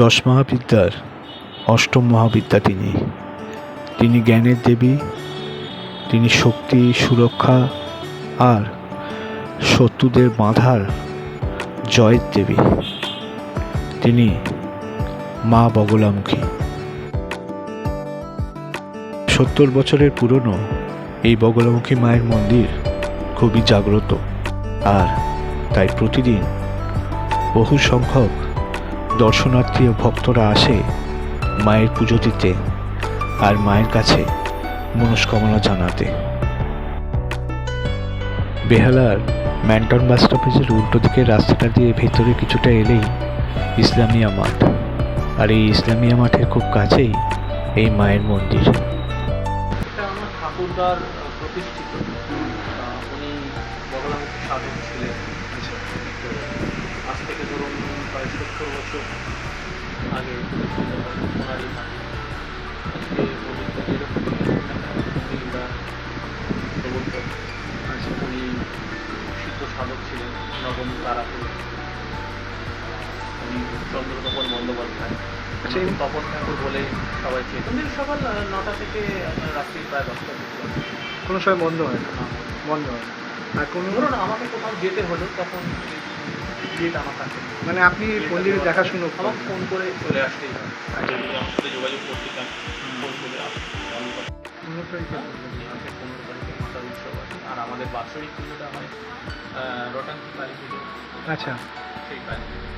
দশ মহাবিদ্যার অষ্টম মহাবিদ্যা তিনি জ্ঞানের দেবী, তিনি শক্তি, সুরক্ষা আর শত্রুদের বাঁধার জয়ের দেবী। তিনি মা বগলামুখী। 70 বছরের পুরনো এই বগলামুখী মায়ের মন্দির খুবই জাগ্রত, আর তাই প্রতিদিন বহু সংখ্যক দর্শনার্থী ও ভক্তরা আসে মায়ের পুজো দিতে আর মায়ের কাছে মনস্কামনা জানাতে। বেহালার ম্যান্টন বাস স্টপেজের উল্টো দিকের রাস্তাটা দিয়ে ভেতরে কিছুটা এলেই ইসলামিয়া মাঠ, আর এই ইসলামিয়া মাঠের খুব কাছেই এই মায়ের মন্দির। এটা আমার ঠাকুরদার প্রতিষ্ঠিত। উনি বগলামুখী সাধক ছিলেন। তো আজ থেকে ধরুন প্রায় 70 বছর আগে ওনারই নাম। আজকে পবিত্র যেরকম মন্দিরটা প্রবর্তক, উনি সিদ্ধ সাধক ছিলেন নবম তারাপুরে। উনি চন্দ্রতপন বন্দ্যোপাধ্যায়, তপন ঠাকুর বলে সবাই চেয়ে। মন্দির সকাল 9টা থেকে রাত্রি প্রায় 10টা থেকে। কোনো সময় বন্ধ হয় না, বন্ধ হয় না। আর কোনো ধরুন আমাকে কোথাও যেতে হলো তখন গেট আমার কাছে, মানে আপনি মন্দিরে দেখাশুনো আমার ফোন করে চলে আসতেই হয়। যদি আমার সাথে যোগাযোগ করতে চান ফোন করে আসতে। 15 তারিখে আছে 15 তারিখে মাতার উৎসব আছে, আর আমাদের বাৎসরিক পুজোটা হয় রটান কালী পুজো। আচ্ছা, সেই কালী পুজো।